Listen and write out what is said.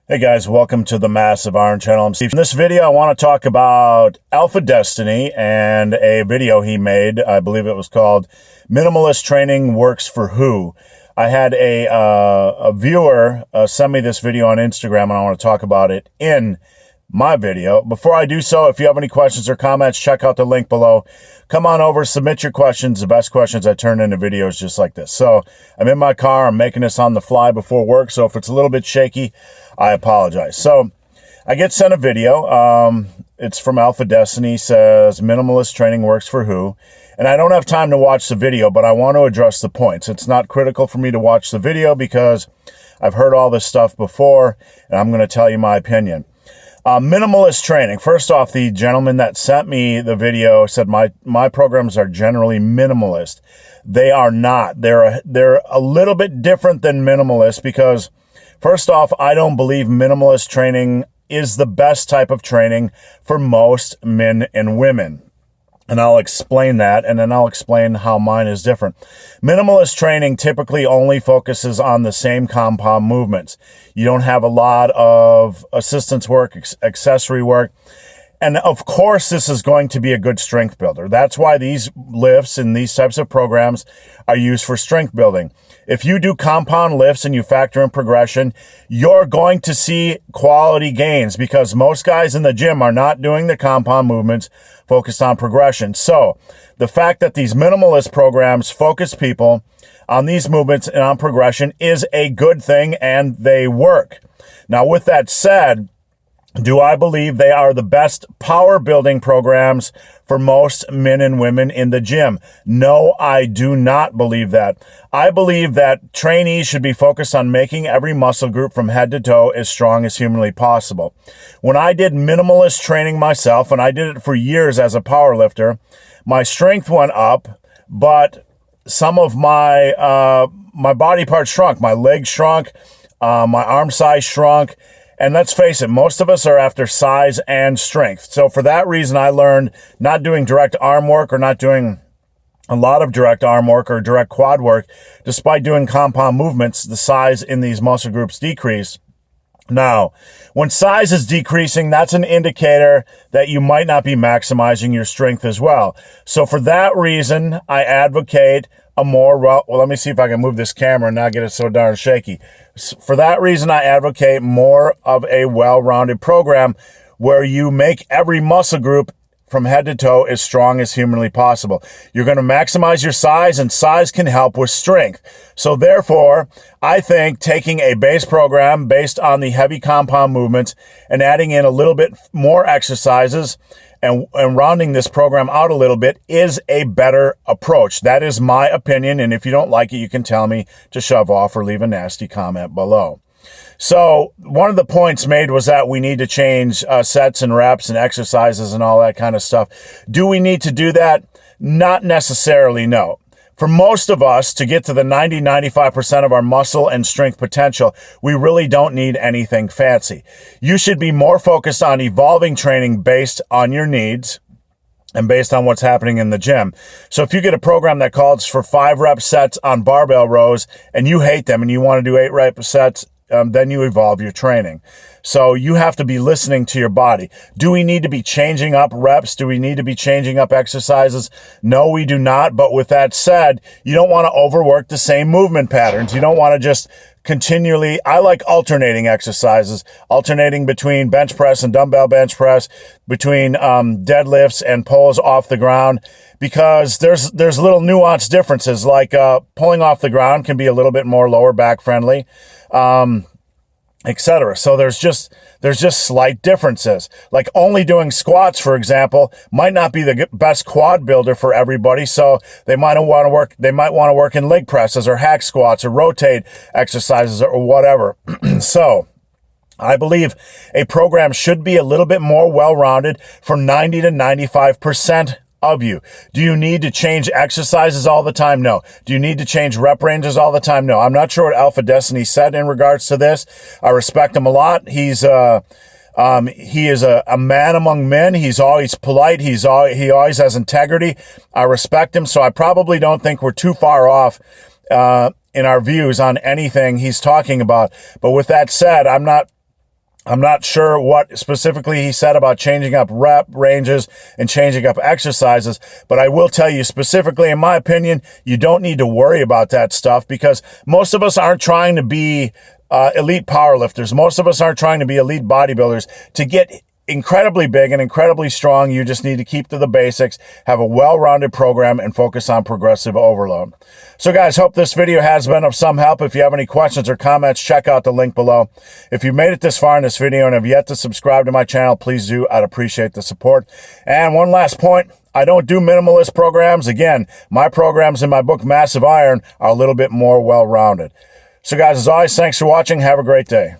Hey guys, welcome to the Massive Iron Channel. I'm Steve. In this video, I want to talk about Alpha Destiny and a video he made. I believe it was called Minimalist Training Works for Who. I had a viewer send me this video on Instagram, and I want to talk about it in my video. Before I do so, if you have any questions or comments, check out the link below. Come on over, submit your questions. The best questions I turn into videos just like this. So I'm in my car. I'm making this on the fly before work. So if it's a little bit shaky, I apologize. So I get sent a video. It's from Alpha Destiny. Says Minimalist Training Works for Who. And I don't have time to watch the video, but I want to address the points. It's not critical for me to watch the video because I've heard all this stuff before, and I'm going to tell you my opinion. Minimalist training. First off, the gentleman that sent me the video said my programs are generally minimalist. They are not. They're a little bit different than minimalist because, first off, I don't believe minimalist training is the best type of training for most men and women. And I'll explain that, and then I'll explain how mine is different. Minimalist training typically only focuses on the same compound movements. You don't have a lot of assistance work, accessory work. And of course, this is going to be a good strength builder. That's why these lifts and these types of programs are used for strength building. If you do compound lifts and you factor in progression, you're going to see quality gains because most guys in the gym are not doing the compound movements focused on progression. So the fact that these minimalist programs focus people on these movements and on progression is a good thing, and they work. Now, with that said, do I believe they are the best power building programs for most men and women in the gym? No, I do not believe that. I believe that trainees should be focused on making every muscle group from head to toe as strong as humanly possible. When I did minimalist training myself, and I did it for years as a power lifter, my strength went up, but some of my body parts shrunk. My legs shrunk, my arm size shrunk. And let's face it, most of us are after size and strength. So for that reason, I learned not doing direct arm work or not doing a lot of direct arm work or direct quad work. Despite doing compound movements, the size in these muscle groups decreased. Now, when size is decreasing, that's an indicator that you might not be maximizing your strength as well. So for that reason, I advocate a more, well, let me see if I can move this camera and not get it so darn shaky. For that reason, I advocate more of a well-rounded program where you make every muscle group from head to toe as strong as humanly possible. You're going to maximize your size, and size can help with strength. So therefore, I think taking a base program based on the heavy compound movements and adding in a little bit more exercises and rounding this program out a little bit is a better approach. That is my opinion, and if you don't like it, you can tell me to shove off or leave a nasty comment below. So one of the points made was that we need to change sets and reps and exercises and all that kind of stuff. Do we need to do that? Not necessarily, no. For most of us to get to the 90-95% of our muscle and strength potential, we really don't need anything fancy. You should be more focused on evolving training based on your needs and based on what's happening in the gym. So if you get a program that calls for 5 rep sets on barbell rows and you hate them and you want to do 8 rep sets, then you evolve your training. So you have to be listening to your body. Do we need to be changing up reps? Do we need to be changing up exercises? No, we do not. But with that said, you don't want to overwork the same movement patterns. You don't want to just continually, I like alternating exercises, alternating between bench press and dumbbell bench press, between deadlifts and pulls off the ground, because there's little nuanced differences, like pulling off the ground can be a little bit more lower back friendly, etc. So there's just slight differences. Like only doing squats, for example, might not be the best quad builder for everybody. So they might want to work in leg presses or hack squats or rotate exercises or whatever. So I believe a program should be a little bit more well-rounded for 90 to 95% of you. Do you need to change exercises all the time? No. Do you need to change rep ranges all the time? No. I'm not sure what Alpha Destiny said in regards to this. I respect him a lot. He is a man among men. He's always polite. He always has integrity. I respect him. So I probably don't think we're too far off in our views on anything he's talking about. But with that said, I'm not I'm not sure what specifically he said about changing up rep ranges and changing up exercises, but I will tell you specifically, in my opinion, you don't need to worry about that stuff because most of us aren't trying to be elite powerlifters. Most of us aren't trying to be elite bodybuilders. To get incredibly big and incredibly strong, you just need to keep to the basics, have a well-rounded program, and focus on progressive overload. So guys, hope this video has been of some help. If you have any questions or comments, check out the link below. If you made it this far in this video and have yet to subscribe to my channel, please do. I'd appreciate the support. And one last point, I don't do minimalist programs. Again, my programs in my book, Massive Iron, are a little bit more well-rounded. So guys, as always, thanks for watching. Have a great day.